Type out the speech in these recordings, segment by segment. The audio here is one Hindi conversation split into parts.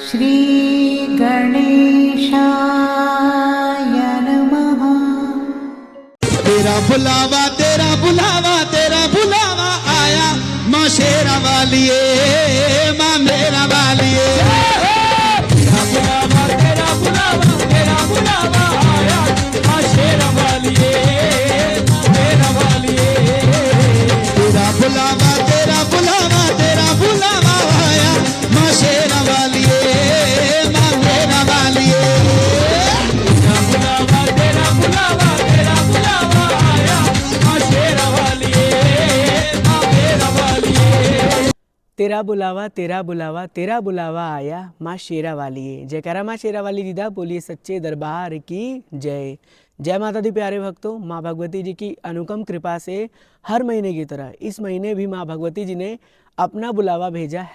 श्री गणेशाय नमः। तेरा बुलावा तेरा बुलावा तेरा बुलावा आया, माँ शेरा वालिए माँ मेरा वालिए। तेरा बुलावा तेरा बुलावा तेरा बुलावा आया, माँ शेरा वालिए माँ मेरा वालिए। तेरा बुलावा तेरा बुलावा तेरा बुलावा आया, माँ शेरा वालिए माँ मेरा वालिए। तेरा बुलावा तेरा बुलावा तेरा बुलावा आया, माँ शेरा वालिए माँ मेरा वालिए। तेरा बुलावा तेरा बुलावा तेरा बुलावा आया, माँ शेरा वाली है। जयकारा माँ शेरा वाली दीदा, बोलिए सच्चे दरबार की जय। जय माता दी प्यारे भक्तों, माँ भगवती जी की अनुपम कृपा से हर महीने की तरह इस महीने भी माँ भगवती जी ने अपना बुलावा भेजा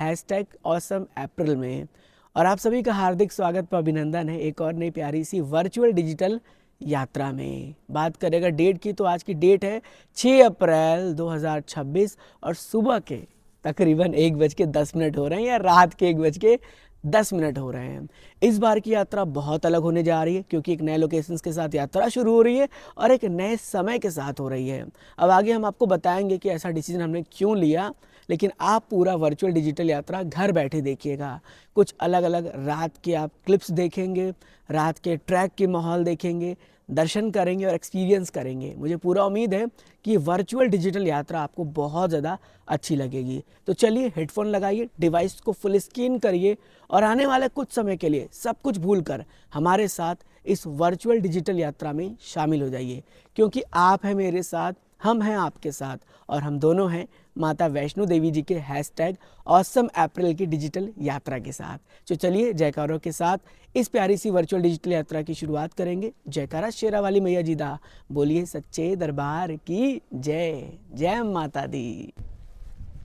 #ऑसम अप्रैल में। और आप सभी का हार्दिक स्वागत व अभिनंदन है एक और नई प्यारी सी वर्चुअल डिजिटल यात्रा में। बात करेगा डेट की, तो आज की डेट है 6 अप्रैल 2026 और सुबह के तकरीबन 1:10 हो रहे हैं या रात के 1:10 हो रहे हैं। इस बार की यात्रा बहुत अलग होने जा रही है क्योंकि एक नए लोकेशंस के साथ यात्रा शुरू हो रही है और एक नए समय के साथ हो रही है। अब आगे हम आपको बताएंगे कि ऐसा डिसीजन हमने क्यों लिया, लेकिन आप पूरा वर्चुअल डिजिटल यात्रा घर बैठे देखिएगा। कुछ अलग अलग रात के आप क्लिप्स देखेंगे, रात के ट्रैक के माहौल देखेंगे, दर्शन करेंगे और एक्सपीरियंस करेंगे। मुझे पूरा उम्मीद है कि वर्चुअल डिजिटल यात्रा आपको बहुत ज़्यादा अच्छी लगेगी। तो चलिए हेडफोन लगाइए, डिवाइस को फुल स्क्रीन करिए और आने वाले कुछ समय के लिए सब कुछ भूलकर हमारे साथ इस वर्चुअल डिजिटल यात्रा में शामिल हो जाइए, क्योंकि आप हैं मेरे साथ, हम हैं आपके साथ और हम दोनों हैं माता वैष्णो देवी जी के #ऑसम अप्रैल की डिजिटल यात्रा के साथ। तो चलिए जयकारों के साथ इस प्यारी सी वर्चुअल डिजिटल यात्रा की शुरुआत करेंगे। जयकारा शेरा वाली मैया जी दा, बोलिए सच्चे दरबार की जय। जय माता दी,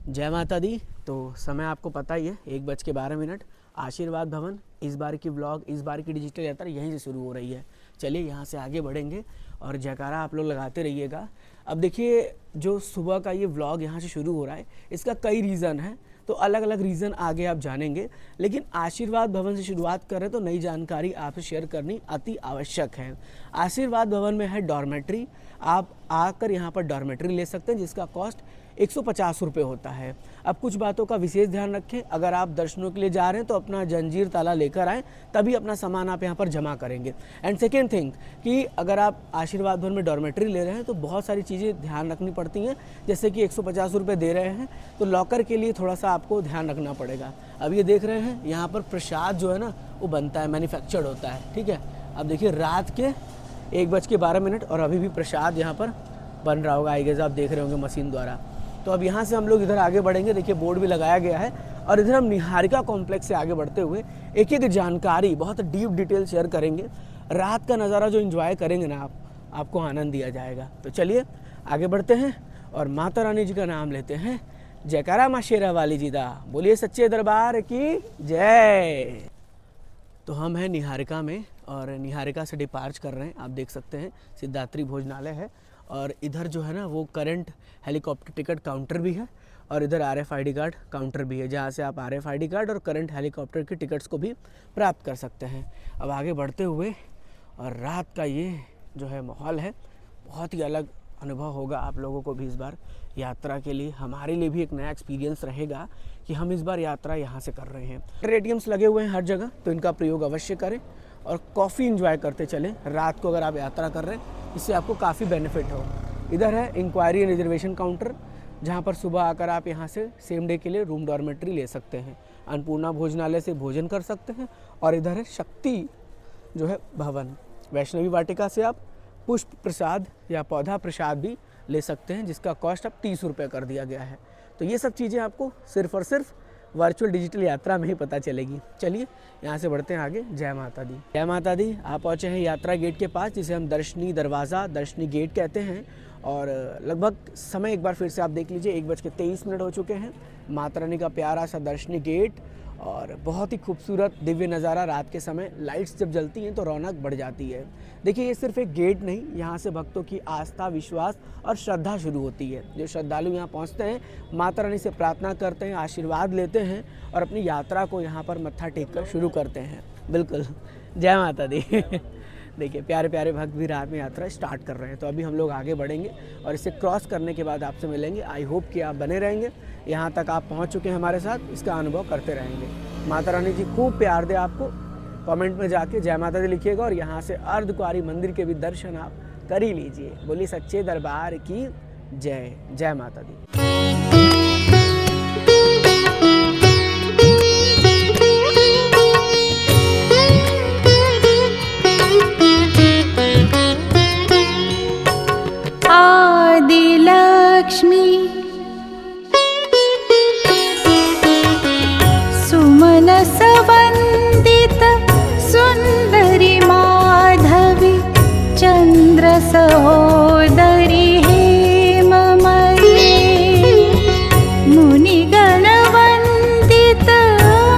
जय माता दी। तो समय आपको पता ही है, 1:12। आशीर्वाद भवन इस बार की व्लॉग, इस बार की डिजिटल यात्रा यहीं से शुरू हो रही है। चलिए यहाँ से आगे बढ़ेंगे और जयकारा आप लोग लगाते रहिएगा। अब देखिए, जो सुबह का ये व्लॉग यहाँ से शुरू हो रहा है, इसका कई रीज़न है, तो अलग अलग रीज़न आगे आप जानेंगे, लेकिन आशीर्वाद भवन से शुरुआत करें तो नई जानकारी आपसे शेयर करनी अति आवश्यक है। आशीर्वाद भवन में है डॉर्मेट्री। आप आकर यहाँ पर डॉर्मेट्री ले सकते हैं जिसका कॉस्ट 150 रुपये होता है। अब कुछ बातों का विशेष ध्यान रखें, अगर आप दर्शनों के लिए जा रहे हैं तो अपना जंजीर ताला लेकर आएँ, तभी अपना सामान आप यहाँ पर जमा करेंगे। एंड सेकेंड थिंग कि अगर आप आशीर्वाद भवन में डॉर्मेट्री ले रहे हैं तो बहुत सारी चीज़ें ध्यान रखनी पड़ती हैं, जैसे कि 150 रुपये दे रहे हैं तो लॉकर के लिए थोड़ा सा आपको ध्यान रखना पड़ेगा। अब ये देख रहे हैं यहाँ पर प्रसाद जो है ना वो बनता है, मैन्युफैक्चर्ड होता है, ठीक है। अब देखिए रात के 1:12 और अभी भी प्रसाद यहाँ पर बन रहा होगा, आई गेस आप देख रहे होंगे मशीन द्वारा। तो अब यहाँ से हम लोग इधर आगे बढ़ेंगे, देखिए बोर्ड भी लगाया गया है और इधर हम निहारिका कॉम्प्लेक्स से आगे बढ़ते हुए एक एक जानकारी बहुत डीप डिटेल शेयर करेंगे। रात का नज़ारा जो एंजॉय करेंगे ना आप, आपको आनंद दिया जाएगा। तो चलिए आगे बढ़ते हैं और माता रानी जी का नाम लेते हैं। जयकारा माँ शेरा वाली जी दा, बोलिए सच्चे दरबार की जय। तो हम हैं निहारिका में और निहारिका से डिपार्च कर रहे हैं। आप देख सकते हैं सिद्धात्री भोजनालय है और इधर जो है ना वो करंट हेलीकॉप्टर टिकट काउंटर भी है और इधर RFID कार्ड काउंटर भी है, जहाँ से आप RFID कार्ड और करंट हेलीकॉप्टर के टिकट्स को भी प्राप्त कर सकते हैं। अब आगे बढ़ते हुए और रात का ये जो है माहौल है, बहुत ही अलग अनुभव होगा आप लोगों को भी इस बार यात्रा के लिए। हमारे लिए भी एक नया एक्सपीरियंस रहेगा कि हम इस बार यात्रा यहाँ से कर रहे हैं। ATMs लगे हुए हैं हर जगह, तो इनका प्रयोग अवश्य करें और कॉफ़ी इंजॉय करते चलें रात को अगर आप यात्रा कर रहे हैं, इससे आपको काफ़ी बेनिफिट हो। इधर है इंक्वायरी एंड रिजर्वेशन काउंटर, जहाँ पर सुबह आकर आप यहाँ से सेम डे के लिए रूम डॉर्मेट्री ले सकते हैं। अन्नपूर्णा भोजनालय से भोजन कर सकते हैं और इधर है शक्ति जो है भवन, वैष्णवी वाटिका से आप पुष्प प्रसाद या पौधा प्रसाद भी ले सकते हैं, जिसका कॉस्ट अब 30 रुपये कर दिया गया है। तो ये सब चीज़ें आपको सिर्फ और सिर्फ वर्चुअल डिजिटल यात्रा में ही पता चलेगी। चलिए यहाँ से बढ़ते हैं आगे। जय माता दी, जय माता दी। आप पहुँचे हैं यात्रा गेट के पास, जिसे हम दर्शनी दरवाज़ा, दर्शनी गेट कहते हैं। और लगभग समय एक बार फिर से आप देख लीजिए, 1:23 हो चुके हैं। माता रानी का प्यारा सा दर्शनी गेट और बहुत ही खूबसूरत दिव्य नज़ारा। रात के समय लाइट्स जब जलती हैं तो रौनक बढ़ जाती है। देखिए ये सिर्फ एक गेट नहीं, यहाँ से भक्तों की आस्था, विश्वास और श्रद्धा शुरू होती है। जो श्रद्धालु यहाँ पहुँचते हैं, माता रानी से प्रार्थना करते हैं, आशीर्वाद लेते हैं और अपनी यात्रा को यहाँ पर मत्था टेक कर शुरू करते हैं। बिल्कुल, जय माता दी। देखिए प्यारे प्यारे भक्त भी रात में यात्रा स्टार्ट कर रहे हैं। तो अभी हम लोग आगे बढ़ेंगे और इसे क्रॉस करने के बाद आपसे मिलेंगे। आई होप कि आप बने रहेंगे, यहाँ तक आप पहुँच चुके हैं हमारे साथ, इसका अनुभव करते रहेंगे। माता रानी जी खूब प्यार दे आपको। कमेंट में जाके जय माता दी लिखिएगा और यहाँ से अर्धकुंवारी मंदिर के भी दर्शन आप कर ही लीजिए। बोलिए सच्चे दरबार की जय। जय माता दी। आदिलक्ष्मी सुमनसवन्दित सुन्दरी माधवी चन्द्र सहोदरी हेममयी मुनिगणवन्दित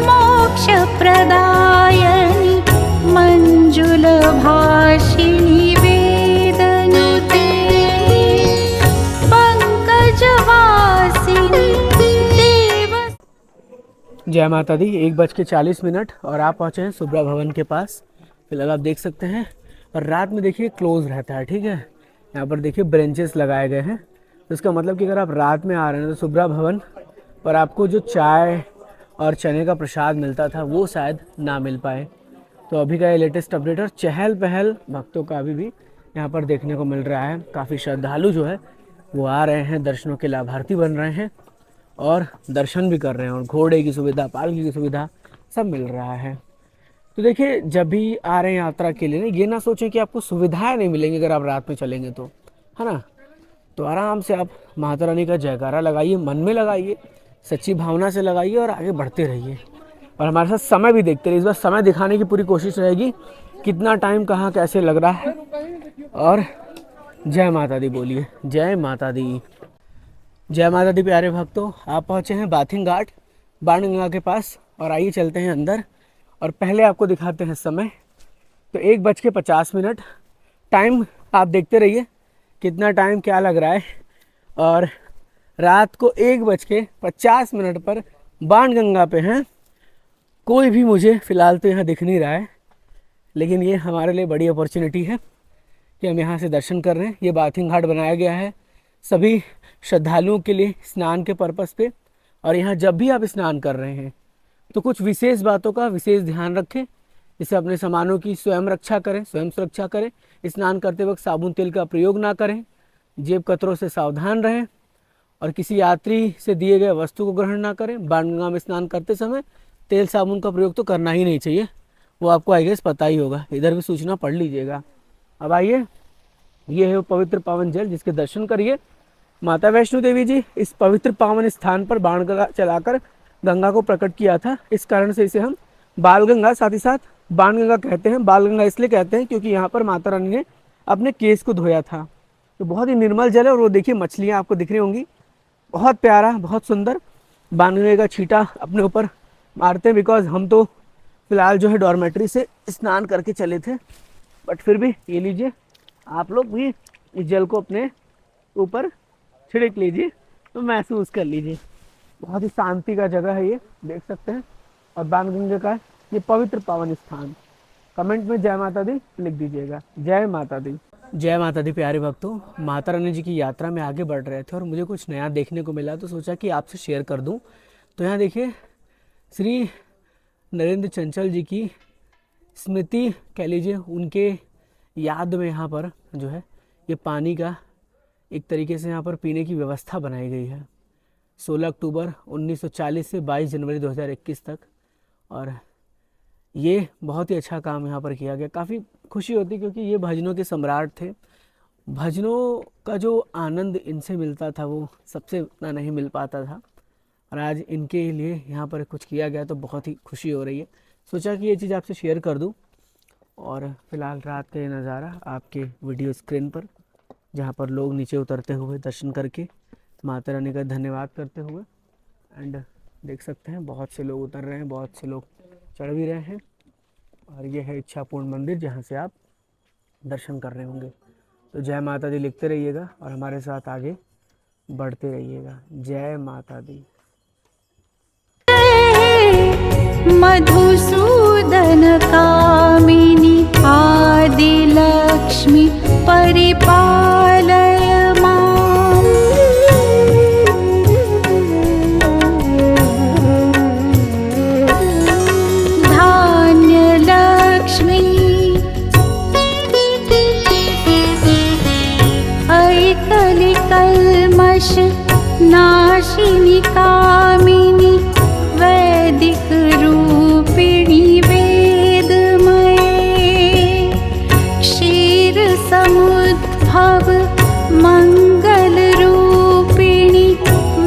मोक्षप्रदायिनी मञ्जुलभाषिणी वेदनुते पंकजवासिनी देव। जय माता दी। 1:40 और आप पहुँचे हैं सुब्रा भवन के पास। फिलहाल आप देख सकते हैं और रात में देखिए क्लोज रहता है, ठीक है। यहाँ पर देखिए ब्रेंचेस लगाए गए हैं, तो इसका मतलब कि अगर आप रात में आ रहे हैं तो सुब्रा भवन पर आपको जो चाय और चने का प्रसाद मिलता था वो शायद ना मिल पाए। तो अभी का ये लेटेस्ट अपडेट और चहल पहल भक्तों का अभी भी यहाँ पर देखने को मिल रहा है। काफ़ी श्रद्धालु जो है वो आ रहे हैं, दर्शनों के लाभार्थी बन रहे हैं और दर्शन भी कर रहे हैं और घोड़े की सुविधा, पालकी की सुविधा सब मिल रहा है। तो देखिए जब भी आ रहे हैं यात्रा के लिए ना, ये ना सोचें कि आपको सुविधाएं नहीं मिलेंगी अगर आप रात में चलेंगे तो, है ना। तो आराम से आप माता रानी का जयकारा लगाइए, मन में लगाइए, सच्ची भावना से लगाइए और आगे बढ़ते रहिए। और हमारे साथ समय भी देखते रहिए। इस बार समय दिखाने की पूरी कोशिश रहेगी, कितना टाइम कहाँ कैसे लग रहा है। और जय माता दी बोलिए। जय माता दी। जय माता दी प्यारे भक्तों, आप पहुँचे हैं बाथिंग घाट बाणगंगा के पास और आइए चलते हैं अंदर और पहले आपको दिखाते हैं समय। तो 1:50 टाइम आप देखते रहिए कितना टाइम क्या लग रहा है। और रात को 1:50 पर बाणगंगा पे हैं। कोई भी मुझे फ़िलहाल तो यहाँ दिख नहीं रहा है, लेकिन ये हमारे लिए बड़ी अपॉर्चुनिटी है कि हम यहाँ से दर्शन कर रहे हैं। ये बाथिंग घाट बनाया गया है सभी श्रद्धालुओं के लिए स्नान के पर्पज़ पे। और यहाँ जब भी आप स्नान कर रहे हैं तो कुछ विशेष बातों का विशेष ध्यान रखें, जैसे अपने सामानों की स्वयं रक्षा करें, स्वयं सुरक्षा करें। स्नान करते वक्त साबुन तेल का प्रयोग ना करें, जेब कतरों से सावधान रहें और किसी यात्री से दिए गए वस्तु को ग्रहण ना करें। बाणगंगा में स्नान करते समय तेल साबुन का प्रयोग तो करना ही नहीं चाहिए, वो आपको आई गेस पता ही होगा। इधर भी सूचना पढ़ लीजिएगा। अब आइए, ये है वो पवित्र पावन जल जिसके दर्शन करिए। माता वैष्णो देवी जी इस पवित्र पावन स्थान पर बाणगंगा चलाकर गंगा को प्रकट किया था। इस कारण से इसे हम बालगंगा साथ ही साथ बाणगंगा कहते हैं। बालगंगा इसलिए कहते हैं क्योंकि यहाँ पर माता रानी ने अपने केस को धोया था। तो बहुत ही निर्मल जल है और वो देखिए मछलियाँ आपको दिख रही होंगी, बहुत प्यारा, बहुत सुंदर। बाणगंगा का छींटा अपने ऊपर मारते हैं, बिकॉज हम तो फिलहाल जो है डॉर्मेट्री से स्नान करके चले थे, बट फिर भी ये लीजिए, आप लोग भी इस जल को अपने ऊपर छिड़क लीजिए तो महसूस कर लीजिए। बहुत ही शांति का जगह है ये, देख सकते हैं। और बाणगंगा का ये पवित्र पावन स्थान। कमेंट में जय माता दी लिख दीजिएगा। जय माता दी। जय माता दी प्यारे भक्तों, माता रानी जी की यात्रा में आगे बढ़ रहे थे और मुझे कुछ नया देखने को मिला तो सोचा कि आपसे शेयर कर दूं। तो यहाँ देखिए श्री नरेंद्र चंचल जी की स्मृति कह लीजिए, उनके याद में यहाँ पर जो है ये पानी का एक तरीके से यहाँ पर पीने की व्यवस्था बनाई गई है। 16 अक्टूबर 1940 से 22 जनवरी 2021 तक। और ये बहुत ही अच्छा काम यहाँ पर किया गया। काफ़ी खुशी होती क्योंकि ये भजनों के सम्राट थे। भजनों का जो आनंद इनसे मिलता था वो सबसे उतना नहीं मिल पाता था, और आज इनके लिए यहाँ पर कुछ किया गया तो बहुत ही खुशी हो रही है। सोचा कि ये चीज़ आपसे शेयर कर दूँ। और फिलहाल रात का ये नज़ारा आपके वीडियो स्क्रीन पर, जहाँ पर लोग नीचे उतरते हुए दर्शन करके माता रानी का धन्यवाद करते हुए एंड देख सकते हैं बहुत से लोग उतर रहे हैं, बहुत से लोग चढ़ भी रहे हैं। और ये है इच्छापूर्ण मंदिर जहाँ से आप दर्शन कर रहे होंगे। तो जय माता दी लिखते रहिएगा और हमारे साथ आगे बढ़ते रहिएगा। जय माता दी। मधुसूदन कामिनी आदिलक्ष्मी परिपालय माम्। धान्यलक्ष्मी ऐकलिकल्मष नाशिनी कामिनी वैदिक रूपिणी वेदमये। क्षीर समुद्भव मंगल रूपिणी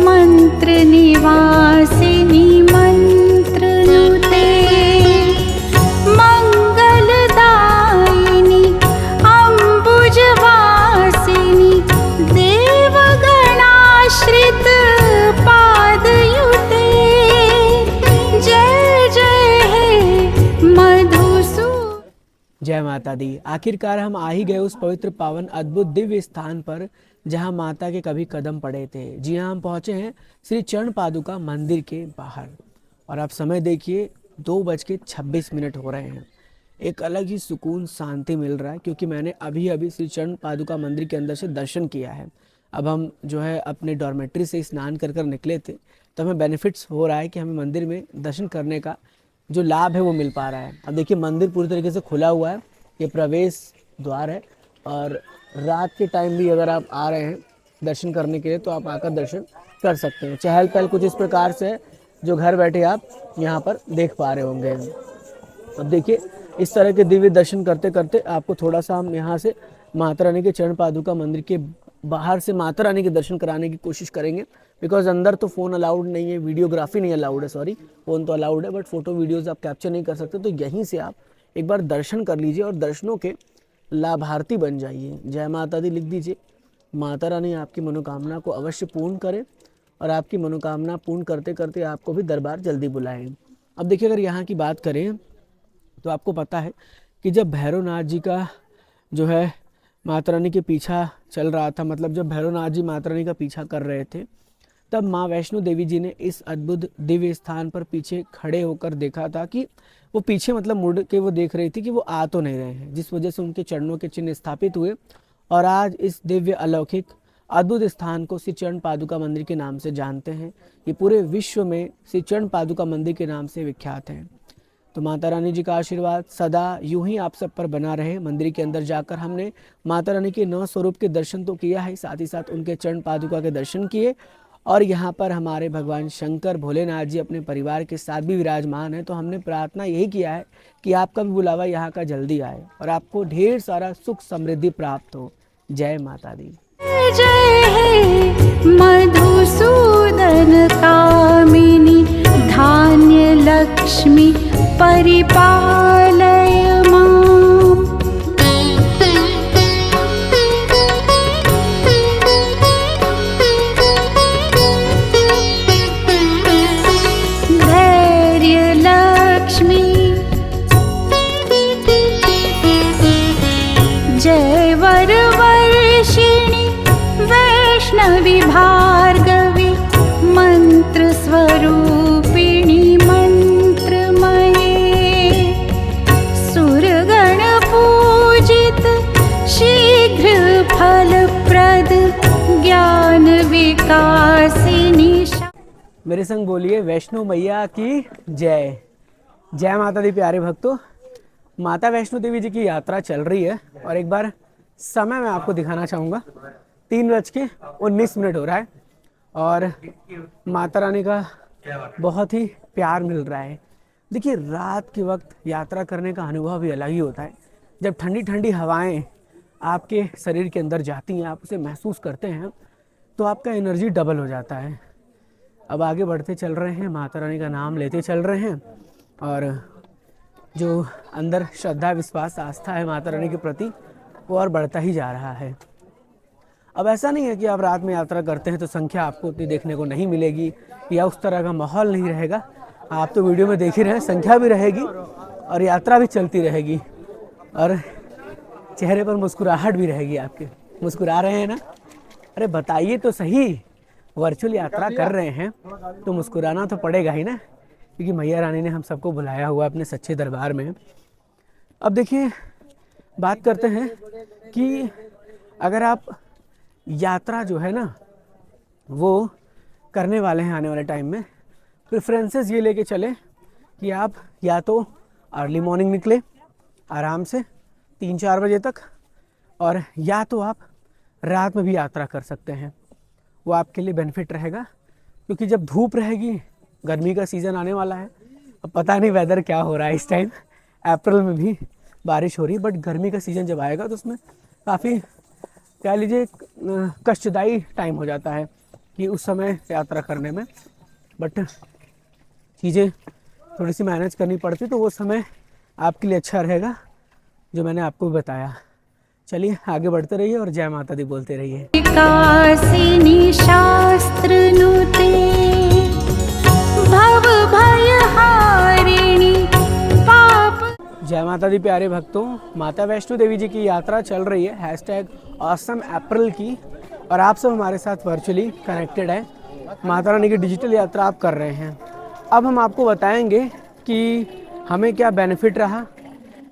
मंत्र निवासिनी मंत्रनुते। मंगलदायिनी अम्बुजवासिनी देवगणाश्रित पादयुते। जय जय हे मधुसू। जय माता दी। आखिरकार हम आ ही गए उस पवित्र पावन अद्भुत दिव्य स्थान पर जहां माता के कभी कदम पड़े थे। जी हाँ, हम पहुंचे हैं श्री चरण पादुका मंदिर के बाहर और आप समय देखिए 2:26 हो रहे हैं। एक अलग ही सुकून शांति मिल रहा है क्योंकि मैंने अभी अभी श्री चरण पादुका मंदिर के अंदर से दर्शन किया है। अब हम जो है अपने डॉर्मेट्री से स्नान कर कर निकले थे, तो हमें बेनिफिट्स हो रहा है कि हमें मंदिर में दर्शन करने का जो लाभ है वो मिल पा रहा है। अब देखिए मंदिर पूरी तरीके से खुला हुआ है, ये प्रवेश द्वार है और रात के टाइम भी अगर आप आ रहे हैं दर्शन करने के लिए तो आप आकर दर्शन कर सकते हैं। चहल पहल कुछ इस प्रकार से है जो घर बैठे आप यहाँ पर देख पा रहे होंगे। अब देखिए इस तरह के दिव्य दर्शन करते करते आपको थोड़ा सा हम यहाँ से माता रानी के चरण पादुका मंदिर के बाहर से माता रानी के दर्शन कराने की कोशिश करेंगे, बिकॉज अंदर तो फ़ोन अलाउड नहीं है, वीडियोग्राफी नहीं अलाउड है, सॉरी फ़ोन तो अलाउड है बट फ़ोटो वीडियोज़ आप कैप्चर नहीं कर सकते। तो यहीं से आप एक बार दर्शन कर लीजिए और दर्शनों के लाभार्थी बन जाइए। जय माता दी लिख दीजिए। माता रानी आपकी मनोकामना को अवश्य पूर्ण करे और आपकी मनोकामना पूर्ण करते करते आपको भी दरबार जल्दी बुलाएं। अब देखिए अगर यहाँ की बात करें तो आपको पता है कि जब भैरवनाथ जी का जो है माता रानी के पीछा चल रहा था, मतलब जब भैरवनाथ जी माता रानी का पीछा कर रहे थे, तब माँ वैष्णो देवी जी ने इस अद्भुत दिव्य स्थान पर पीछे खड़े होकर देखा था कि वो पीछे मतलब मुड़ के वो देख रही थी कि वो आ तो नहीं रहे हैं, जिस वजह से उनके चरणों के चिन्ह स्थापित हुए। और आज इस दिव्य अलौकिक अद्भुत स्थान को श्री चरण पादुका मंदिर के नाम से जानते हैं। ये पूरे विश्व में श्री चरण पादुका मंदिर के नाम से विख्यात है। तो माता रानी जी का आशीर्वाद सदा यूं ही आप सब पर बना रहे। मंदिर के अंदर जाकर हमने माता रानी के 9 स्वरूप के दर्शन तो किया है, साथ ही साथ उनके चरण पादुका के दर्शन किए। और यहाँ पर हमारे भगवान शंकर भोलेनाथ जी अपने परिवार के साथ भी विराजमान है। तो हमने प्रार्थना यही किया है कि आपका भी बुलावा यहाँ का जल्दी आए और आपको ढेर सारा सुख समृद्धि प्राप्त हो। जय माता दी। जय हे मधुसूदन कामिनी धान्य लक्ष्मी परिपालय माम्। धैर्य लक्ष्मी जय वरवर्षिणी वैष्णवी भार्गवी मंत्र स्वरूपिणी मंत्रमये। सुरगण पूजित शीघ्र फलप्रद ज्ञान विकासिनी। मेरे संग बोलिए वैष्णो मैया की जय। जय माता दी प्यारे भक्तों। माता वैष्णो देवी जी की यात्रा चल रही है और एक बार समय मैं आपको दिखाना चाहूँगा। 3:19 हो रहा है और माता रानी का बहुत ही प्यार मिल रहा है। देखिए रात के वक्त यात्रा करने का अनुभव भी अलग ही होता है। जब ठंडी ठंडी हवाएं आपके शरीर के अंदर जाती हैं, आप उसे महसूस करते हैं, तो आपका एनर्जी डबल हो जाता है। अब आगे बढ़ते चल रहे हैं, माता रानी का नाम लेते चल रहे हैं और जो अंदर श्रद्धा विश्वास आस्था है माता रानी के प्रति वो और बढ़ता ही जा रहा है। अब ऐसा नहीं है कि आप रात में यात्रा करते हैं तो संख्या आपको उतनी देखने को नहीं मिलेगी या उस तरह का माहौल नहीं रहेगा। आप तो वीडियो में देख ही रहे हैं, संख्या भी रहेगी और यात्रा भी चलती रहेगी और चेहरे पर मुस्कुराहट भी रहेगी आपके। मुस्कुरा रहे हैं ना? अरे बताइए तो सही, वर्चुअल यात्रा कर रहे हैं तो मुस्कुराना तो पड़ेगा ही ना, क्योंकि मैया रानी ने हम सबको बुलाया हुआ अपने सच्चे दरबार में। अब देखिए, बात करते हैं कि अगर आप यात्रा जो है ना वो करने वाले हैं आने वाले टाइम में, प्रेफरेंसेस ये लेके चले कि आप या तो अर्ली मॉर्निंग निकले आराम से 3-4 बजे तक, और या तो आप रात में भी यात्रा कर सकते हैं। वो आपके लिए बेनिफिट रहेगा, क्योंकि जब धूप रहेगी, गर्मी का सीज़न आने वाला है। अब पता नहीं वेदर क्या हो रहा है इस टाइम, अप्रैल में भी बारिश हो रही है, बट गर्मी का सीज़न जब आएगा तो उसमें काफ़ी कह लीजिए कष्टदायी टाइम हो जाता है कि उस समय यात्रा करने में, बट चीज़ें थोड़ी सी मैनेज करनी पड़ती, तो वो समय आपके लिए अच्छा रहेगा जो मैंने आपको भी बताया। चलिए आगे बढ़ते रहिए और जय माता दी बोलते रहिए। विकासिनी शास्त्र नुते भव भय हारिणी पाप। जय माता दी प्यारे भक्तों, माता वैष्णो देवी जी की यात्रा चल रही है #ऑसम अप्रैल की, और आप सब हमारे साथ वर्चुअली कनेक्टेड है। माता रानी की डिजिटल यात्रा आप कर रहे हैं। अब हम आपको बताएंगे कि हमें क्या बेनिफिट रहा,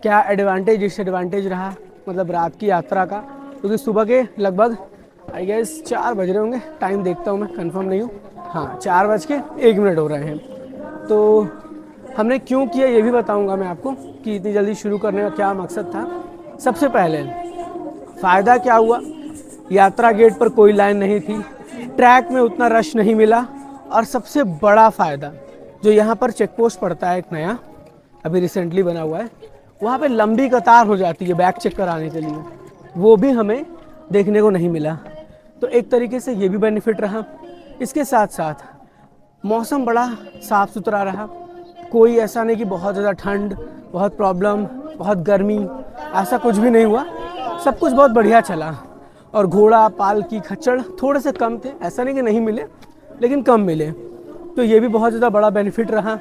क्या एडवांटेज डिसएडवांटेज रहा, मतलब रात की यात्रा का, क्योंकि सुबह के लगभग आई गेस 4 बज रहे होंगे, टाइम देखता हूँ मैं, कंफर्म नहीं हूँ, हाँ 4:01 हो रहे हैं। तो हमने क्यों किया ये भी बताऊँगा मैं आपको कि इतनी जल्दी शुरू करने का क्या मकसद था। सबसे पहले फ़ायदा क्या हुआ, यात्रा गेट पर कोई लाइन नहीं थी, ट्रैक में उतना रश नहीं मिला, और सबसे बड़ा फ़ायदा जो यहाँ पर चेक पोस्ट पड़ता है एक नया, अभी रिसेंटली बना हुआ है, वहाँ पे लंबी कतार हो जाती है बैग चेक कराने के लिए, वो भी हमें देखने को नहीं मिला। तो एक तरीके से ये भी बेनिफिट रहा। इसके साथ साथ मौसम बड़ा साफ़ सुथरा रहा, कोई ऐसा नहीं कि बहुत ज़्यादा ठंड, बहुत प्रॉब्लम, बहुत गर्मी, ऐसा कुछ भी नहीं हुआ। सब कुछ बहुत बढ़िया चला, और घोड़ा पालकी खच्चर थोड़े से कम थे, ऐसा नहीं कि नहीं मिले, लेकिन कम मिले, तो ये भी बहुत ज़्यादा बड़ा बेनिफिट रहा।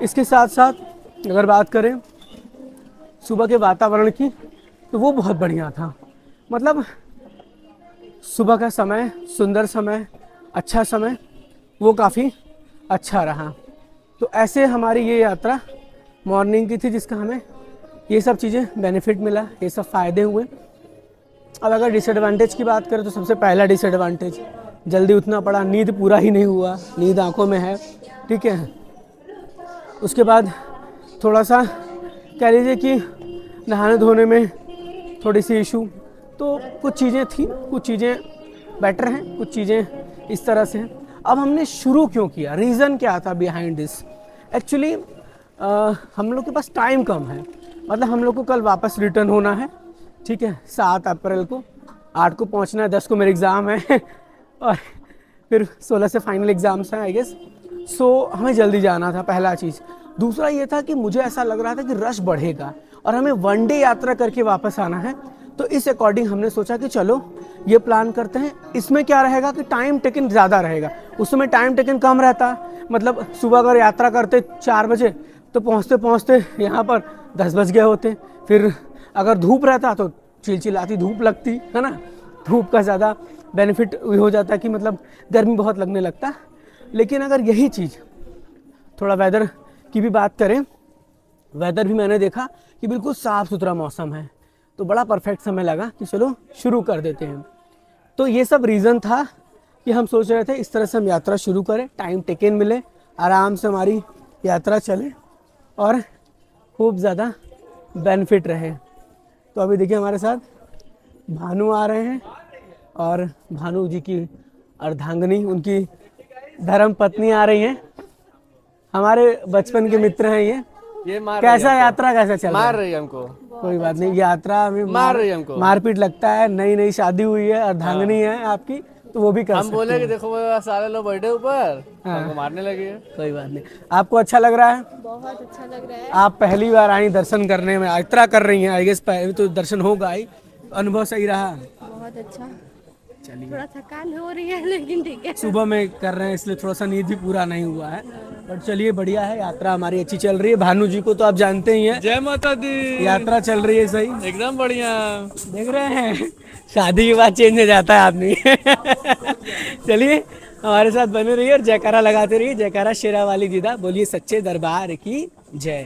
इसके साथ साथ अगर बात करें सुबह के वातावरण की, तो वो बहुत बढ़िया था। मतलब सुबह का समय, सुंदर समय, अच्छा समय, वो काफ़ी अच्छा रहा। तो ऐसे हमारी ये यात्रा मॉर्निंग की थी, जिसका हमें ये सब चीज़ें बेनिफिट मिला, ये सब फ़ायदे हुए। अब अगर डिसएडवांटेज की बात करें तो सबसे पहला डिसएडवांटेज, जल्दी उठना पड़ा, नींद पूरा ही नहीं हुआ, नींद आंखों में है, ठीक है। उसके बाद थोड़ा सा कह लीजिए कि नहाने धोने में थोड़ी सी इशू, तो कुछ चीज़ें थी, कुछ चीज़ें बेटर हैं, कुछ चीज़ें इस तरह से हैं। अब हमने शुरू क्यों किया, रीज़न क्या था बिहाइंड दिस। एक्चुअली हम लोग के पास टाइम कम है, मतलब हम लोग को कल वापस रिटर्न होना है, ठीक है, 7 अप्रैल को, 8 को पहुंचना है, 10 को मेरे एग्ज़ाम है और फिर 16 से फाइनल एग्ज़ाम्स हैं आई गेस। सो हमें जल्दी जाना था, पहला चीज़। दूसरा ये था कि मुझे ऐसा लग रहा था कि रश बढ़ेगा और हमें 1 डे यात्रा करके वापस आना है, तो इस अकॉर्डिंग हमने सोचा कि चलो ये प्लान करते हैं। इसमें क्या रहेगा कि टाइम टेकन ज़्यादा रहेगा, उस समय टाइम टेकन कम रहता। मतलब सुबह अगर यात्रा करते 4 बजे तो पहुँचते पहुँचते यहाँ पर 10 बज गए होते। फिर अगर धूप रहता तो चिलचिलाती धूप लगती है ना, धूप का ज़्यादा बेनिफिट हो जाता कि मतलब गर्मी बहुत लगने लगता। लेकिन अगर यही चीज़ थोड़ा वेदर की भी बात करें, वेदर भी मैंने देखा कि बिल्कुल साफ़ सुथरा मौसम है, तो बड़ा परफेक्ट समय लगा कि चलो शुरू कर देते हैं। तो ये सब रीज़न था कि हम सोच रहे थे इस तरह से हम यात्रा शुरू करें, टाइम टेकन मिले, आराम से हमारी यात्रा चले और खूब ज़्यादा बेनिफिट रहे। तो अभी देखिए हमारे साथ भानु आ रहे हैं, और भानु जी की अर्धांगिनी, उनकी धर्म पत्नी आ रही हैं, हमारे बचपन के मित्र हैं ये कैसा यात्रा कैसा चल रहा है? मार रही है हमको। कोई बात नहीं, यात्रा में मार रही है हमको, मारपीट लगता है, नई नई शादी हुई है, अर्धांगिनी है आपकी, तो वो भी कर हम सकते बोले हैं। कि देखो वो सारे लोग बैठे ऊपर, हमको मारने लगे। कोई बात नहीं। आपको अच्छा लग रहा है? बहुत अच्छा लग रहा है। आप पहली बार आई दर्शन करने में, यात्रा कर रही हैं आई गेस, पहले तो दर्शन होगा ही, अनुभव सही रहा? बहुत अच्छा। चलिए थोड़ा थकान हो रही है लेकिन ठीक है। सुबह में कर रहे हैं इसलिए थोड़ा सा नींद भी पूरा नहीं हुआ है, बट चलिए बढ़िया है, यात्रा हमारी अच्छी चल रही है। भानु जी को तो आप जानते ही हैं, जय माता दी। यात्रा चल रही है सही, एकदम बढ़िया। देख रहे हैं शादी के बाद चेंज हो जाता है आदमी। चलिए हमारे साथ बने रहिए और जयकारा लगाते रहिए। जयकारा शेरा वाली दीदा, बोलिए सच्चे दरबार की जय।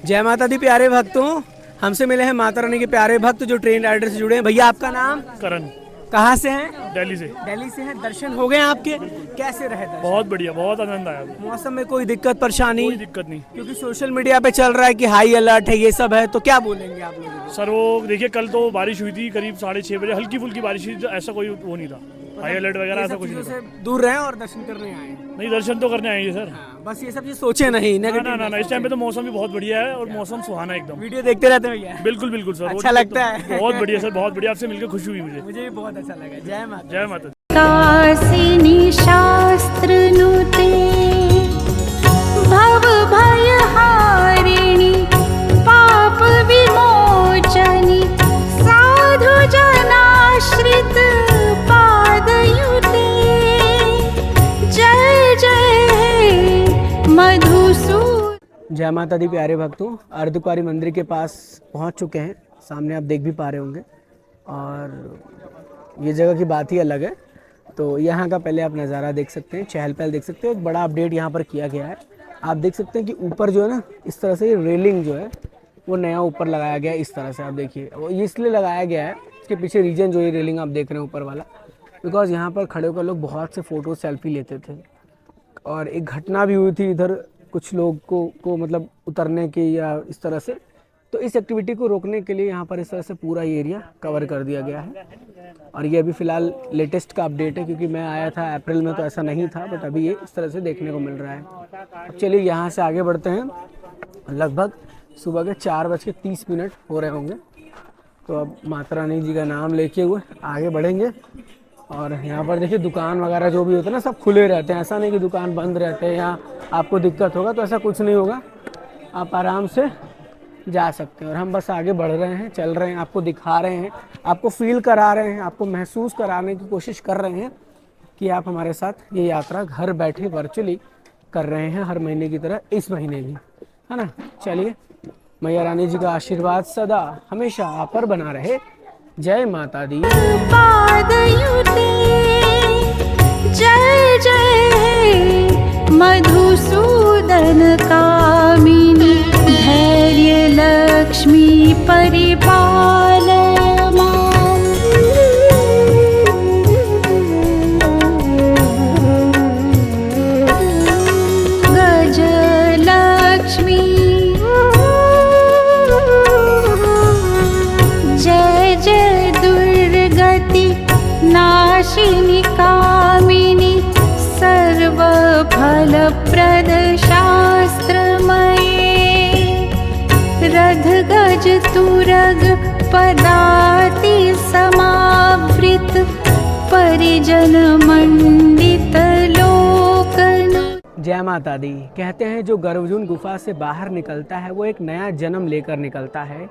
जय माता दी प्यारे भक्तों, हमसे मिले हैं माता रानी के प्यारे भक्त जो ट्रेन राइडर से जुड़े हैं। भैया आपका नाम? करण, कहाँ से हैं? दिल्ली से। दिल्ली से हैं। दर्शन हो गए आपके? कैसे रहे दर्शन? बहुत बढ़िया, बहुत आनंद आया। मौसम में कोई दिक्कत परेशानी? कोई दिक्कत नहीं क्योंकि सोशल मीडिया पे चल रहा है कि हाई अलर्ट है, ये सब है, तो क्या बोलेंगे आप लोग? सर वो देखिए, कल तो बारिश हुई थी करीब 6:30 बजे, हल्की फुल्की बारिश हुई, ऐसा कोई वो नहीं था, हाई अलर्ट वगैरह ऐसा कुछ नहीं था। दूर रहे और दर्शन करने आए? नहीं, दर्शन तो करने आएंगे सर। हाँ, बस ये सब चीज सोचे नहीं। ना ना ना, इस टाइम पे तो मौसम भी बहुत बढ़िया है और मौसम सुहाना है एकदम। वीडियो देखते रहते हैं भैया? बिल्कुल बिल्कुल सर, अच्छा लगता है? बहुत बढ़िया सर, बहुत बढ़िया, आपसे मिलकर खुशी हुई मुझे। मुझे भी बहुत अच्छा लगा। जय माता। जय माता। कासिनी शास्त्रनुते भव भयहारिणि पाप विमोचनि साधु जनाश्रित पादयुते जय जय मधुसूदन। जय माता दी प्यारे भक्तों, अर्धकुंवारी मंदिर के पास पहुंच चुके हैं। सामने आप देख भी पा रहे होंगे और ये जगह की बात ही अलग है। तो यहाँ का पहले आप नज़ारा देख सकते हैं, चहल पहल देख सकते हैं। एक बड़ा अपडेट यहाँ पर किया गया है। आप देख सकते हैं कि ऊपर जो है ना, इस तरह से रेलिंग जो है वो नया ऊपर लगाया गया है। इस तरह से आप देखिए, वो इसलिए लगाया गया है, इसके पीछे रीजन जो ये रेलिंग आप देख रहे हैं ऊपर वाला, बिकॉज यहाँ पर खड़े होकर लोग बहुत से फ़ोटो सेल्फी लेते थे। और एक घटना भी हुई थी इधर, कुछ लोग को मतलब उतरने की या इस तरह से, तो इस एक्टिविटी को रोकने के लिए यहाँ पर इस तरह से पूरा ये एरिया कवर कर दिया गया है। और ये अभी फ़िलहाल लेटेस्ट का अपडेट है, क्योंकि मैं आया था अप्रैल में तो ऐसा नहीं था, बट अभी ये इस तरह से देखने को मिल रहा है। अब चलिए यहाँ से आगे बढ़ते हैं। लगभग सुबह के 4:30 हो रहे होंगे। तो अब माता रानी जी का नाम लेके हुए आगे बढ़ेंगे। और यहाँ पर देखिए दुकान वगैरह जो भी होता है ना, सब खुले रहते हैं। ऐसा नहीं कि दुकान बंद रहते हैं या आपको दिक्कत होगा, तो ऐसा कुछ नहीं होगा, आप आराम से जा सकते हैं। और हम बस आगे बढ़ रहे हैं, चल रहे हैं, आपको दिखा रहे हैं, आपको फील करा रहे हैं, आपको महसूस कराने की कोशिश कर रहे हैं कि आप हमारे साथ ये यात्रा घर बैठे वर्चुअली कर रहे हैं, हर महीने की तरह इस महीने भी, है ना। चलिए, मैया रानी जी का आशीर्वाद सदा हमेशा आप पर बना रहे। जय माता दी। पादयुते जय जय मधुसूदन कामिनी धैर्य लक्ष्मी परिपाल माम्। गजलक्ष्मी जय जय दुर्गति नाशिनी कामिनी सर्वफलप्रद शास्त्रमये रथ गज तुरग पदाति समावृत परिजन मंडित लोकन। जय माता दी। कहते हैं जो गर्भजून गुफा से बाहर निकलता है वो एक नया जन्म लेकर निकलता है।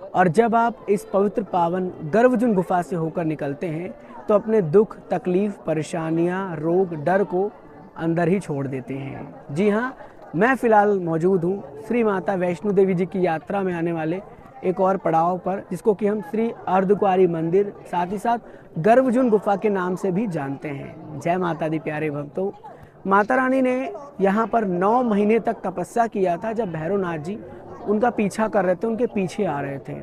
और जब आप इस पवित्र पावन गर्भजून गुफा से होकर निकलते हैं तो अपने दुख, तकलीफ, परेशानियां, रोग, डर को अंदर ही छोड़ देते हैं। जी हाँ, मैं फ़िलहाल मौजूद हूँ श्री माता वैष्णो देवी जी की यात्रा में आने वाले एक और पड़ाव पर, जिसको कि हम श्री अर्धकुंवारी मंदिर, साथ ही साथ गर्भजून गुफा के नाम से भी जानते हैं। जय माता दी प्यारे भक्तों, माता रानी ने यहाँ पर 9 महीने तक तपस्या किया था। जब भैरवनाथ जी उनका पीछा कर रहे थे, उनके पीछे आ रहे थे,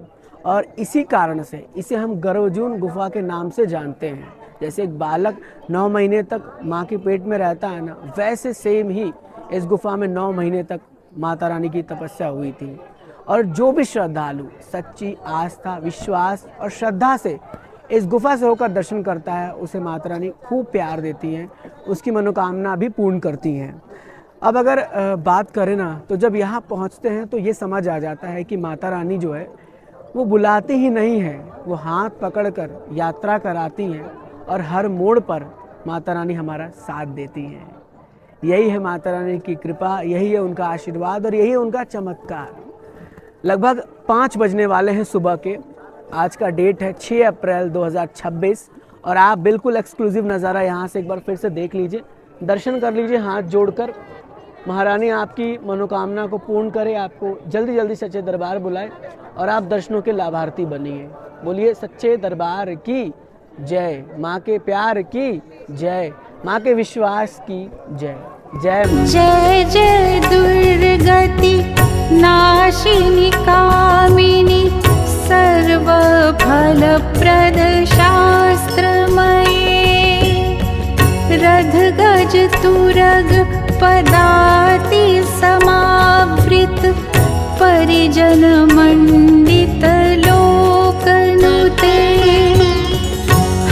और इसी कारण से इसे हम गर्भजून गुफा के नाम से जानते हैं। जैसे एक बालक 9 महीने तक माँ के पेट में रहता है ना, वैसे सेम ही इस गुफा में 9 महीने तक माता रानी की तपस्या हुई थी। और जो भी श्रद्धालु सच्ची आस्था, विश्वास और श्रद्धा से इस गुफा से होकर दर्शन करता है, उसे माता रानी खूब प्यार देती हैं, उसकी मनोकामना भी पूर्ण करती हैं। अब अगर बात करें ना, तो जब यहाँ पहुँचते हैं तो ये समझ आ जाता है कि माता रानी जो है वो बुलाती ही नहीं है, वो हाथ पकड़कर यात्रा कराती हैं और हर मोड़ पर माता रानी हमारा साथ देती हैं। यही है माता रानी की कृपा, यही है उनका आशीर्वाद और यही है उनका चमत्कार। लगभग 5 बजने वाले हैं सुबह के। आज का डेट है 6 अप्रैल 2026 और आप बिल्कुल एक्सक्लूसिव नज़ारा यहाँ से एक बार फिर से देख लीजिए, दर्शन कर लीजिए हाथ जोड़कर। महारानी आपकी मनोकामना को पूर्ण करे, आपको जल्दी जल्दी सच्चे दरबार बुलाए और आप दर्शनों के लाभार्थी बनिए। बोलिए सच्चे दरबार की जय, माँ के प्यार की जय, माँ के विश्वास की जय। जय माँ। जय जय दुर्गति नाशिनी कामिनी सर्वफलप्रद शास्त्रमये रथ गज तुरग पदाति समावृत परिजन मंडित लोकनुते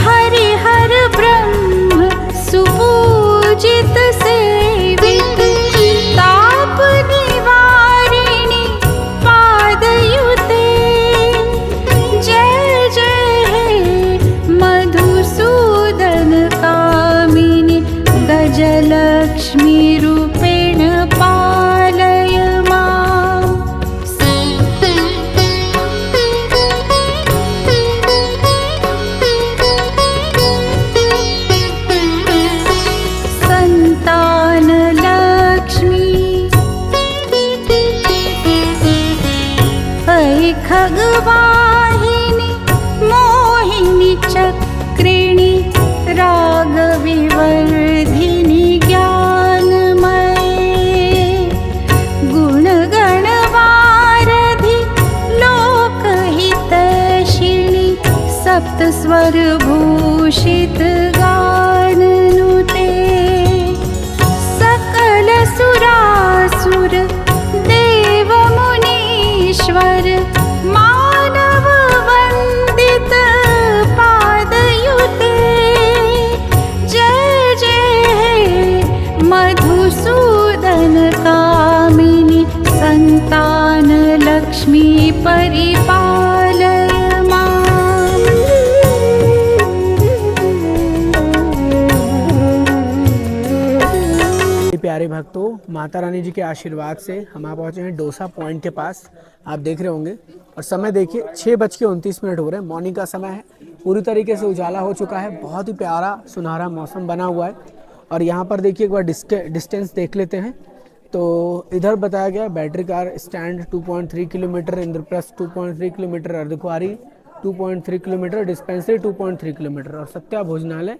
हरिहर ब्रह्म सुपूजित सेवित ताप निवारिणी पादयुते जय जय हे मधुसूदन कामिनी गजलक्ष्मी रूपेण पालय माम्। संतान लक्ष्मी ऐ खगवाहिनी मोहिनी चक्रिणी रागविवर्धिनी ज्ञानमये गुणगणवारधि लोकहितैषिणी सप्तस्वरभूषित गाननुते सकल सुरासुर देव मुनीश्वर मानव वंदित पादयुते जय जय हे मधुसूदन कामिनी संतान लक्ष्मी परिपालय प्यारे भक्तों, माता रानी जी के आशीर्वाद से हम आ पहुँचे हैं डोसा पॉइंट के पास। आप देख रहे होंगे और समय देखिए 6:29 हो रहे हैं, मॉर्निंग का समय है। पूरी तरीके से उजाला हो चुका है, बहुत ही प्यारा सुनहरा मौसम बना हुआ है। और यहाँ पर देखिए एक बार डिस्टेंस देख लेते हैं तो इधर बताया गया battery car stand 2.3 kilometre, Indraprastha 2.3 kilometre, Ardhkuari 2.3 kilometre, dispensary 2.3 kilometre और सत्या भोजनालय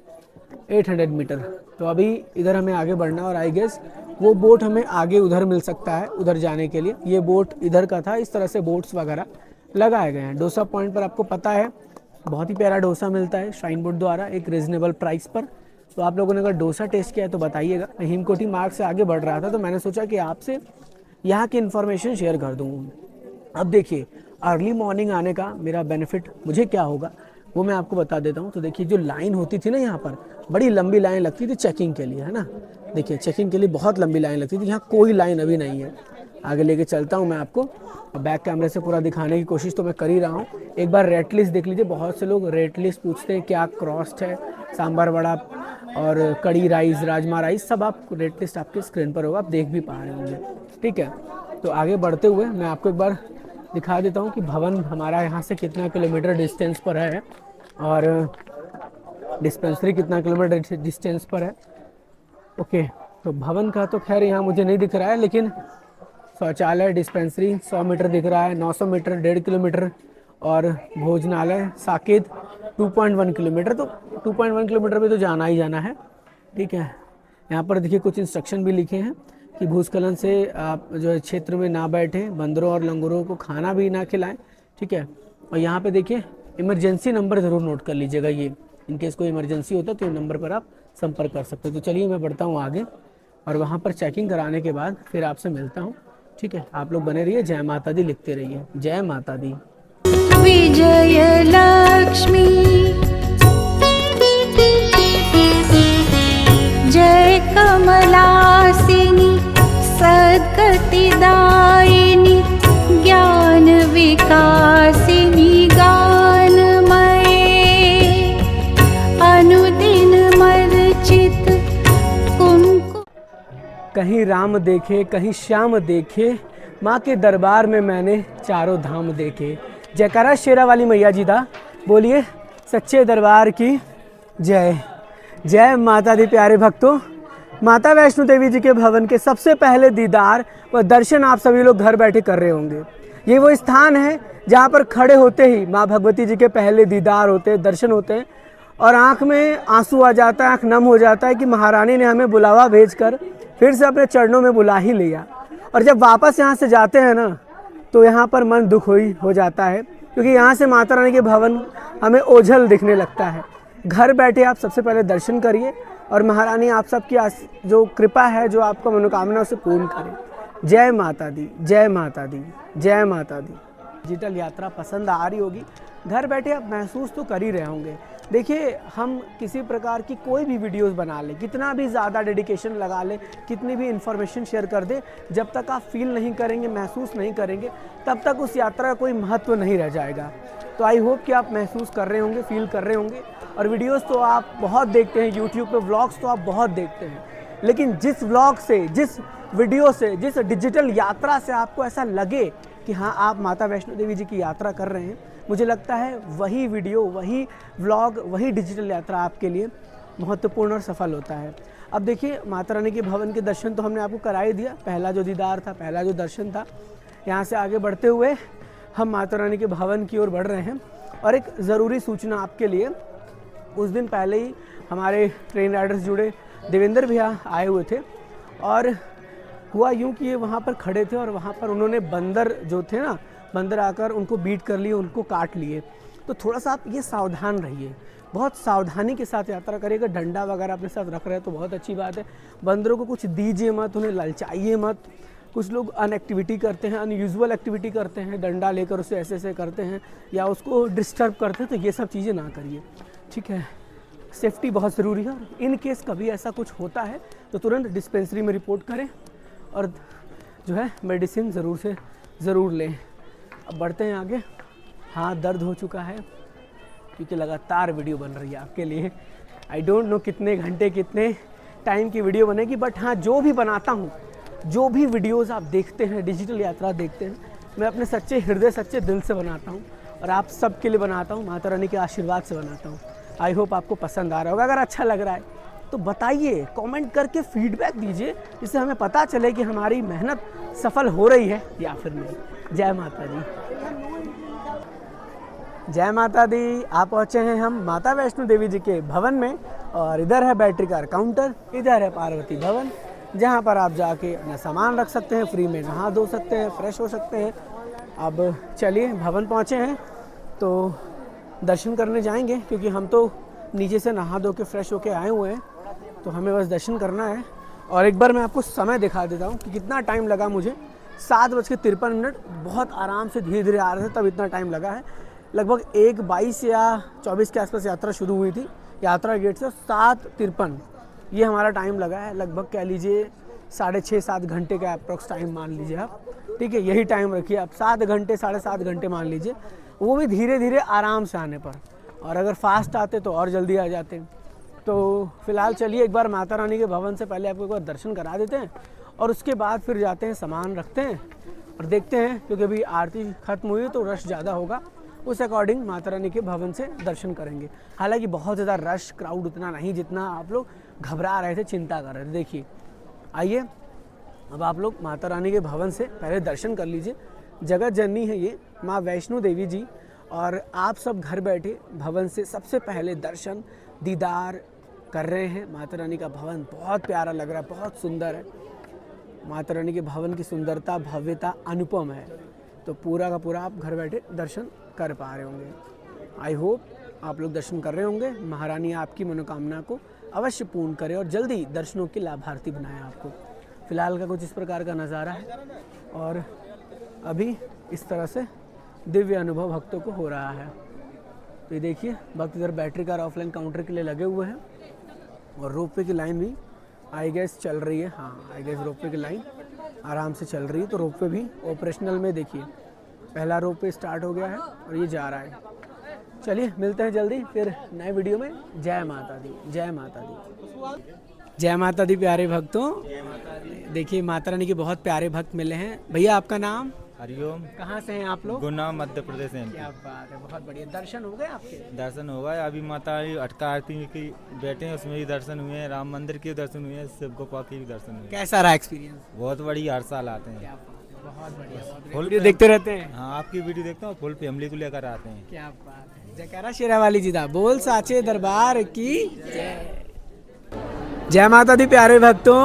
800 मीटर। तो अभी इधर हमें आगे बढ़ना है और आई गेस वो बोट हमें आगे उधर मिल सकता है उधर जाने के लिए। ये बोट इधर का था, इस तरह से बोट्स वगैरह लगाए गए हैं। डोसा पॉइंट पर आपको पता है बहुत ही प्यारा डोसा मिलता है श्राइन बोर्ड द्वारा एक रीजनेबल प्राइस पर। तो आप लोगों ने अगर डोसा टेस्ट किया है तो बताइएगा। मैं हिमकोटी मार्ग से आगे बढ़ रहा था तो मैंने सोचा कि आपसे यहाँ की इन्फॉर्मेशन शेयर कर दूँ। अब देखिए अर्ली मॉर्निंग आने का मेरा बेनिफिट मुझे क्या होगा वो मैं आपको बता देता हूँ। तो देखिए जो लाइन होती थी ना, यहाँ पर बड़ी लंबी लाइन लगती थी चेकिंग के लिए, है ना। देखिए चेकिंग के लिए बहुत लंबी लाइन लगती थी, यहाँ कोई लाइन अभी नहीं है। आगे लेके चलता हूँ मैं आपको, बैक कैमरे से पूरा दिखाने की कोशिश तो मैं कर ही रहा हूँ। एक बार रेट लिस्ट देख लीजिए। बहुत से लोग रेट लिस्ट पूछते हैं क्या कॉस्ट है, सांभर वड़ा और कड़ी राइस, राजमा राइस, सब आप रेट लिस्ट आपके स्क्रीन पर होगा, आप देख भी पा रहे होंगे। ठीक है, तो आगे बढ़ते हुए मैं आपको एक बार दिखा देता हूँ कि भवन हमारा यहाँ से कितना किलोमीटर डिस्टेंस पर है और डिस्पेंसरी कितना किलोमीटर डिस्टेंस पर है। ओके, तो भवन का तो खैर यहाँ मुझे नहीं दिख रहा है, लेकिन शौचालय डिस्पेंसरी 100 मीटर दिख रहा है, 900 मीटर 1.5 किलोमीटर और भोजनालय साकेत 2.1 किलोमीटर। तो 2.1 किलोमीटर पे तो जाना ही जाना है। ठीक है, यहाँ पर देखिए कुछ इंस्ट्रक्शन भी लिखे हैं कि भूस्खलन से आप जो है क्षेत्र में ना बैठें, बंदरों और लंगूरों को खाना भी ना खिलाएं। ठीक है, और यहाँ पे देखिए इमरजेंसी नंबर ज़रूर नोट कर लीजिएगा, ये इनकेस कोई इमरजेंसी होता है तो ये नंबर पर आप संपर्क कर सकते हो। तो चलिए मैं बढ़ता हूँ आगे और वहाँ पर चेकिंग कराने के बाद फिर आपसे मिलता हूँ। ठीक है, आप लोग बने रहिए, जय माता दी लिखते रहिए। जय माता दी। विजय लक्ष्मी जय कमलासिनी सद्गतिदायिनी ज्ञान विकासिनी गानमये अनुदिन मर्चित कुमकुम। कहीं राम देखे कहीं श्याम देखे, माँ के दरबार में मैंने चारों धाम देखे। जयकारा शेरा वाली मैया जी दा, बोलिए सच्चे दरबार की जय जय माता दी प्यारे भक्तों। माता वैष्णो देवी जी के भवन के सबसे पहले दीदार व दर्शन आप सभी लोग घर बैठे कर रहे होंगे। ये वो स्थान है जहाँ पर खड़े होते ही माँ भगवती जी के पहले दीदार होते हैं, दर्शन होते हैं और आँख में आंसू आ जाता है, आँख नम हो जाता है कि महारानी ने हमें बुलावा भेजकर फिर से अपने चरणों में बुला ही लिया। और जब वापस यहाँ से जाते हैं ना तो यहाँ पर मन दुख हो जाता है, क्योंकि यहाँ से माता रानी के भवन हमें ओझल दिखने लगता है। घर बैठे आप सबसे पहले दर्शन करिए और महारानी आप सबकी जो कृपा है, जो आपका मनोकामना उसे पूर्ण करे। जय माता दी, जय माता दी, जय माता दी। डिजिटल यात्रा पसंद आ रही होगी, घर बैठे आप महसूस तो कर ही रहे होंगे। देखिए, हम किसी प्रकार की कोई भी वीडियोस बना लें, कितना भी ज़्यादा डेडिकेशन लगा लें, कितनी भी इन्फॉर्मेशन शेयर कर दें, जब तक आप फील नहीं करेंगे, महसूस नहीं करेंगे, तब तक उस यात्रा का कोई महत्व नहीं रह जाएगा। तो आई होप कि आप महसूस कर रहे होंगे, फील कर रहे होंगे। और वीडियोस तो आप बहुत देखते हैं यूट्यूब पे, व्लॉग्स तो आप बहुत देखते हैं, लेकिन जिस व्लॉग से, जिस वीडियो से, जिस डिजिटल यात्रा से आपको ऐसा लगे कि हाँ आप माता वैष्णो देवी जी की यात्रा कर रहे हैं, मुझे लगता है वही वीडियो, वही व्लॉग, वही डिजिटल यात्रा आपके लिए महत्वपूर्ण और सफल होता है। अब देखिए, माता रानी के भवन के दर्शन तो हमने आपको करा ही दिया। पहला जो दीदार था, पहला जो दर्शन था, यहाँ से आगे बढ़ते हुए हम माता रानी के भवन की ओर बढ़ रहे हैं। और एक ज़रूरी सूचना आपके लिए, उस दिन पहले ही हमारे ट्रेन राइडर्स जुड़े देवेंद्र भैया आए हुए थे और हुआ यूँ कि ये वहाँ पर खड़े थे और वहाँ पर उन्होंने बंदर जो थे ना, बंदर आकर उनको बीट कर लिए, उनको काट लिए। तो थोड़ा सा आप ये सावधान रहिए, बहुत सावधानी के साथ यात्रा करिएगा। डंडा वगैरह अपने साथ रख रहे हैं तो बहुत अच्छी बात है। बंदरों को कुछ दीजिए मत, उन्हें ललचाइए मत। कुछ लोग अनएक्टिविटी करते हैं, अनयूजुअल एक्टिविटी करते हैं, डंडा लेकर उसे ऐसे ऐसे करते हैं या उसको डिस्टर्ब करते हैं, तो ये सब चीज़ें ना करिए, ठीक है। सेफ्टी बहुत ज़रूरी है और इन केस कभी ऐसा कुछ होता है तो तुरंत डिस्पेंसरी में रिपोर्ट करें और जो है मेडिसिन ज़रूर से ज़रूर लें। अब बढ़ते हैं आगे। हाँ, दर्द हो चुका है क्योंकि लगातार वीडियो बन रही है आपके लिए। आई डोंट नो कितने घंटे, कितने टाइम की वीडियो बनेगी, बट हाँ, जो भी बनाता हूँ, जो भी वीडियोस आप देखते हैं, डिजिटल यात्रा देखते हैं, मैं अपने सच्चे हृदय, सच्चे दिल से बनाता हूँ और आप सबके लिए बनाता हूँ, माता रानी के आशीर्वाद से बनाता हूँ। आई होप आपको पसंद आ रहा होगा। अगर अच्छा लग रहा है तो बताइए, कमेंट करके फीडबैक दीजिए, जिससे हमें पता चले कि हमारी मेहनत सफल हो रही है या फिर नहीं। जय माता दी, जय माता दी। आप पहुँचे हैं हम माता वैष्णो देवी जी के भवन में और इधर है बैटरी कार काउंटर, इधर है पार्वती भवन, जहाँ पर आप जाके अपना सामान रख सकते हैं, फ्री में नहा धो सकते हैं, फ्रेश हो सकते हैं। अब चलिए, भवन पहुँचे हैं तो दर्शन करने जाएंगे, क्योंकि हम तो नीचे से नहा धो के फ्रेश होके आए हुए हैं, तो हमें बस दर्शन करना है। और एक बार मैं आपको समय दिखा देता हूँ कि कितना टाइम लगा मुझे। 7:53, बहुत आराम से धीरे धीरे आ रहे थे, तब इतना टाइम लगा है। लगभग 1:22 या 24 के आसपास यात्रा शुरू हुई थी यात्रा गेट से। 7:53 ये हमारा टाइम लगा है। लगभग कह लीजिए 6.5-7 घंटे का अप्रॉक्स टाइम मान लीजिए आप, ठीक है। यही टाइम रखिए आप, 7 घंटे, 7.5 घंटे मान लीजिए, वो भी धीरे धीरे आराम से आने पर। और अगर फास्ट आते तो और जल्दी आ जाते। तो फिलहाल चलिए, एक बार माता रानी के भवन से पहले आपको एक बार दर्शन करा देते हैं और उसके बाद फिर जाते हैं, सामान रखते हैं और देखते हैं, क्योंकि अभी आरती खत्म हुई तो रश ज़्यादा होगा, उस अकॉर्डिंग माता रानी के भवन से दर्शन करेंगे। हालांकि बहुत ज़्यादा रश, क्राउड उतना नहीं जितना आप लोग घबरा रहे थे, चिंता कर रहे थे। देखिए, आइए अब आप लोग माता रानी के भवन से पहले दर्शन कर लीजिए। जगत जननी है ये माँ वैष्णो देवी जी, और आप सब घर बैठे भवन से सबसे पहले दर्शन दीदार कर रहे हैं। माता रानी का भवन बहुत प्यारा लग रहा है, बहुत सुंदर है। माता रानी के भवन की सुंदरता, भव्यता अनुपम है। तो पूरा का पूरा आप घर बैठे दर्शन कर पा रहे होंगे। आई होप आप लोग दर्शन कर रहे होंगे। महारानी आपकी मनोकामना को अवश्य पूर्ण करे और जल्दी दर्शनों के लाभार्थी बनाए आपको। फिलहाल का कुछ इस प्रकार का नज़ारा है और अभी इस तरह से दिव्य अनुभव भक्तों को हो रहा है। तो ये देखिए, भक्त इधर बैटरी कार ऑफलाइन काउंटर के लिए लगे हुए हैं और रोपवे की लाइन भी आई गेस चल रही है। हाँ, आई गेस रोपवे की लाइन आराम से चल रही है, तो रोपवे भी ऑपरेशनल में। देखिए, पहला रोपवे स्टार्ट हो गया है और ये जा रहा है। चलिए, मिलते हैं जल्दी फिर नए वीडियो में। जय माता दी, जय माता दी, जय माता दी। प्यारे भक्तों, देखिए माता रानी के बहुत प्यारे भक्त मिले हैं। भैया, आपका नाम? हरिओम। कहाँ से हैं आप लोग? गुना मध्य प्रदेश में। क्या बात है, बहुत बढ़िया। दर्शन हो गए आपके? दर्शन हो गए। अभी माता अटका आरती की बैठे हैं, उसमें भी दर्शन हुए हैं। राम मंदिर के दर्शन हुए हैं, शिव गुफा के भी दर्शन हुए हैं। कैसा रहा एक्सपीरियंस? बहुत बढ़िया, हर साल आते हैं। क्या बात है, बहुत बढ़िया। फुल वीडियो देखते रहते हैं? हाँ, आपकी वीडियो देखता हूँ, फुल फैमिली को लेकर आते हैं। क्या बात है। जयकारा शेरावाली जी दा बोल, साचे दरबार की जय। जय माता दी प्यारे भक्तों।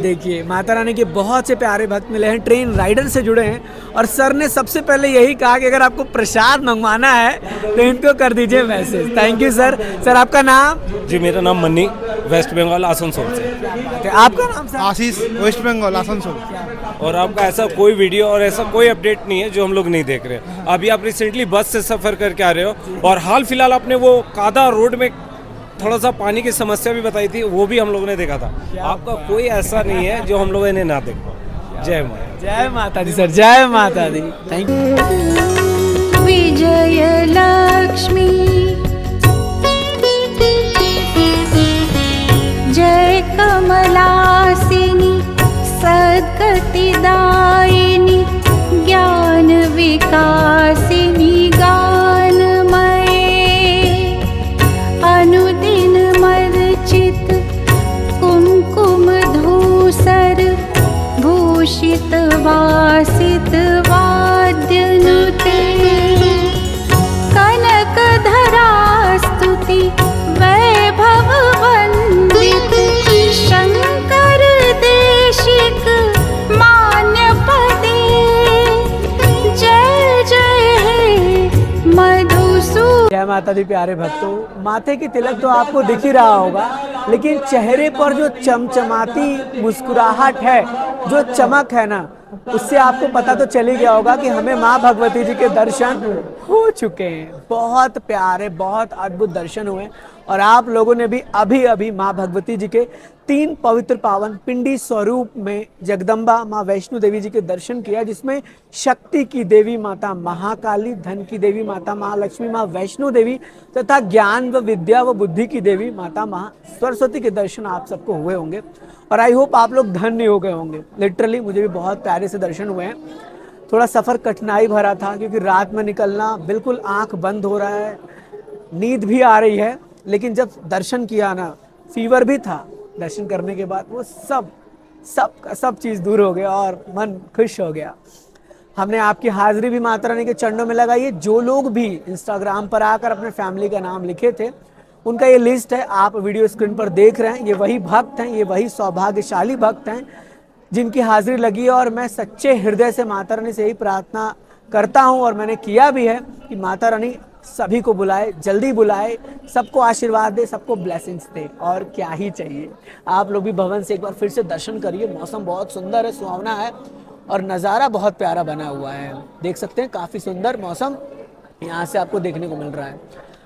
देखिए माता रानी के बहुत से प्यारे भक्त मिले हैं, ट्रेन राइडर से जुड़े हैं और सर ने सबसे पहले यही कहा कि अगर आपको प्रसाद मंगवाना है तो इनको कर दीजिए message. Thank you sir. Sir आपका नाम? जी मेरा नाम मन्नी, वेस्ट बंगाल आसनसोल से। आपका नाम सर? आशीष, वेस्ट बंगाल आसनसोल। और आपका ऐसा कोई वीडियो और ऐसा कोई अपडेट नहीं है जो हम लोग नहीं देख रहे। अभी आप रिसेंटली बस से सफ़र करके आ रहे हो और हाल फिलहाल आपने वो कादा रोड में थोड़ा सा पानी की समस्या भी बताई थी, वो भी हम लोगों ने देखा था। आपका कोई ऐसा नहीं है जो हम लोगों ने ना देखा। जय माता। जय माता दी सर, जय माता दी। Thank you. विजय लक्ष्मी जय कमलासिनी सद्गतिदायिनी ज्ञान विकासिनी गानमये अनुदिन मर्चित कुमकुम धूसर भूषित वासित वाद्यनुते कनकधरा स्तुति वैभव वंदित शंकर देशिक मान्यपते जय जय हे मधुसूदन। जय माता दी प्यारे भक्तों। माथे की तिलक तो आपको दिख ही रहा होगा, लेकिन चेहरे पर जो चमचमाती मुस्कुराहट है, जो चमक है ना, उससे आपको पता तो चल ही गया होगा कि हमें माँ भगवती जी के दर्शन हो चुके हैं। बहुत प्यारे, बहुत अद्भुत दर्शन हुए और आप लोगों ने भी अभी अभी माँ भगवती जी के 3 पवित्र पावन पिंडी स्वरूप में जगदम्बा माँ वैष्णो देवी जी के दर्शन किया, जिसमें शक्ति की देवी माता महाकाली, धन की देवी माता महालक्ष्मी माँ वैष्णो देवी तथा ज्ञान व विद्या व बुद्धि की देवी माता महा सरस्वती के दर्शन आप सबको हुए होंगे और आई होप आप लोग धन्य हो गए होंगे। लिटरली मुझे भी बहुत प्यारे से दर्शन हुए हैं। थोड़ा सफ़र कठिनाई भरा था क्योंकि रात में निकलना, बिल्कुल आंख बंद हो रहा है, नींद भी आ रही है, लेकिन जब दर्शन किया ना, फीवर भी था दर्शन करने के बाद, वो सब चीज़ दूर हो गया और मन खुश हो गया। हमने आपकी हाजिरी भी माता रानी के चरणों में लगाई है। जो लोग भी इंस्टाग्राम पर आकर अपने फैमिली का नाम लिखे थे, उनका ये लिस्ट है, आप वीडियो स्क्रीन पर देख रहे हैं। ये वही भक्त हैं, ये वही सौभाग्यशाली भक्त हैं जिनकी हाजिरी लगी है और मैं सच्चे हृदय से माता रानी से यही प्रार्थना करता हूं और मैंने किया भी है कि माता रानी सभी को बुलाए, जल्दी बुलाए, सबको आशीर्वाद दे, सबको ब्लेसिंग्स दे, और क्या ही चाहिए। आप लोग भी भवन से एक बार फिर से दर्शन करिए। मौसम बहुत सुंदर है, सुहावना है और नज़ारा बहुत प्यारा बना हुआ है। देख सकते हैं, काफ़ी सुंदर मौसम यहाँ से आपको देखने को मिल रहा है।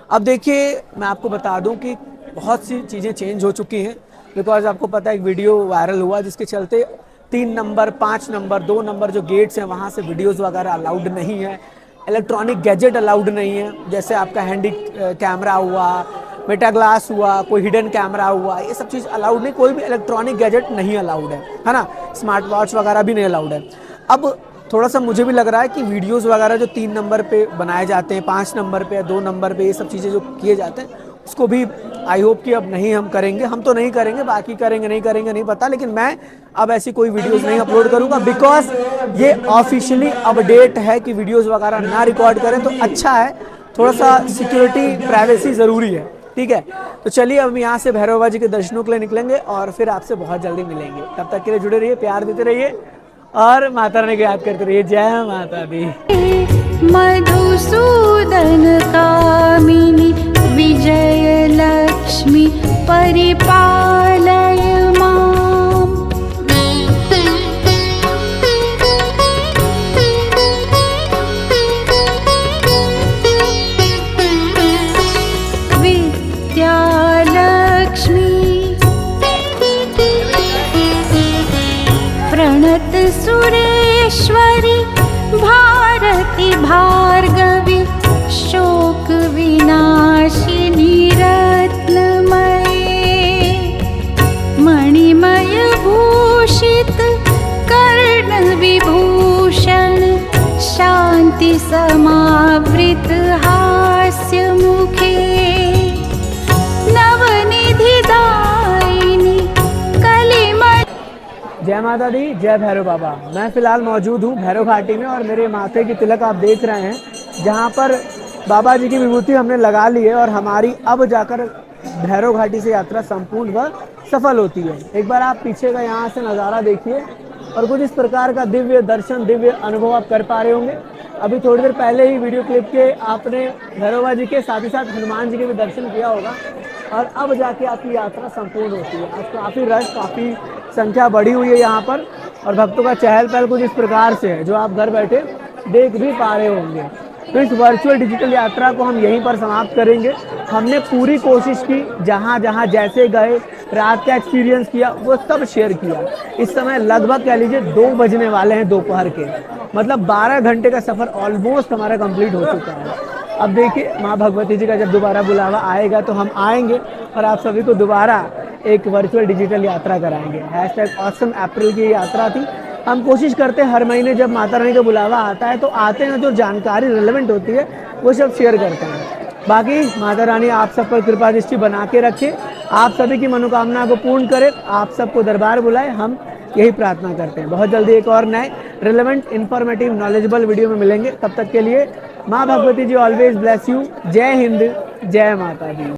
अब देखिए, मैं आपको बता दूं कि बहुत सी चीज़ें चेंज हो चुकी हैं, बिकॉज आपको पता है एक वीडियो वायरल हुआ जिसके चलते 3 नंबर, 5 नंबर, 2 नंबर जो गेट्स हैं वहाँ से वीडियोस वगैरह अलाउड नहीं है। इलेक्ट्रॉनिक गैजेट अलाउड नहीं है, जैसे आपका हैंडी कैमरा हुआ, मेटा ग्लास हुआ, कोई हिडन कैमरा हुआ, ये सब चीज़ अलाउड नहीं। कोई भी इलेक्ट्रॉनिक गैजेट नहीं अलाउड है ना। स्मार्ट वॉच वगैरह भी नहीं अलाउड है। अब थोड़ा सा मुझे भी लग रहा है कि वीडियोस वगैरह जो 3 नंबर पे बनाए जाते हैं, 5 नंबर पे या 2 नंबर पे, ये सब चीज़ें जो किए जाते हैं, उसको भी आई होप कि अब नहीं हम करेंगे। हम तो नहीं करेंगे, बाकी करेंगे नहीं पता, लेकिन मैं अब ऐसी कोई वीडियोस नहीं अपलोड करूंगा, बिकॉज ये ऑफिशियली अपडेट है कि वीडियोस वगैरह ना रिकॉर्ड करें तो अच्छा है। थोड़ा सा सिक्योरिटी, प्राइवेसी ज़रूरी है, ठीक है। तो चलिए अब यहाँ से भैरव बाबा जी के दर्शनों के लिए निकलेंगे और फिर आपसे बहुत जल्दी मिलेंगे। तब तक के लिए जुड़े रहिए, प्यार देते रहिए और माता रानी को याद करते रहिए। जय माता दी। मधुसूदन कामिनी विजय लक्ष्मी परिपालय माम्। विद्यालक्ष्मी प्रणत सुरेश्वरी भारती भार्गवी शोक विनाशिनी रत्नमये मणिमय भूषित कर्ण विभूषण माता दी, जय भैरव बाबा। मैं फिलहाल मौजूद हूँ भैरव घाटी में और मेरे माथे की तिलक आप देख रहे हैं जहाँ पर बाबा जी की विभूति हमने लगा ली है और हमारी अब जाकर भैरव घाटी से यात्रा संपूर्ण व सफल होती है। एक बार आप पीछे का यहाँ से नज़ारा देखिए और कुछ इस प्रकार का दिव्य दर्शन, दिव्य अनुभव आप कर पा रहे होंगे। अभी थोड़ी देर पहले ही वीडियो क्लिप के आपने भैरवा जी के साथ ही साथ हनुमान जी के भी दर्शन किया होगा और अब जाके आपकी यात्रा संपूर्ण होती है। आज काफ़ी रश, काफ़ी संख्या बढ़ी हुई है यहाँ पर और भक्तों का चहल पहल कुछ इस प्रकार से है जो आप घर बैठे देख भी पा रहे होंगे। तो इस वर्चुअल डिजिटल यात्रा को हम यहीं पर समाप्त करेंगे। हमने पूरी कोशिश की, जहाँ जहाँ जैसे गए, रात का एक्सपीरियंस किया, वो सब शेयर किया। इस समय लगभग कह लीजिए 2 बजने वाले हैं दोपहर के, मतलब 12 घंटे का सफ़र ऑलमोस्ट हमारा कंप्लीट हो चुका है। अब देखिए माँ भगवती जी का जब दोबारा बुलावा आएगा तो हम आएंगे और आप सभी को दोबारा एक वर्चुअल डिजिटल यात्रा कराएंगे। #ऑसम अप्रैल की यात्रा थी। हम कोशिश करते हैं हर महीने जब माता रानी का बुलावा आता है तो आते हैं, जो जानकारी रिलेवेंट होती है वो सब शेयर करते हैं। बाकी माता रानी आप सब पर कृपा दृष्टि बना के रखे, आप सभी की मनोकामना को पूर्ण करे, आप सबको दरबार बुलाए, हम यही प्रार्थना करते हैं। बहुत जल्दी एक और नए रिलेवेंट, इन्फॉर्मेटिव, नॉलेजेबल वीडियो में मिलेंगे। तब तक के लिए माँ भगवती जी ऑलवेज ब्लेस यू। जय हिंद, जय माता दी।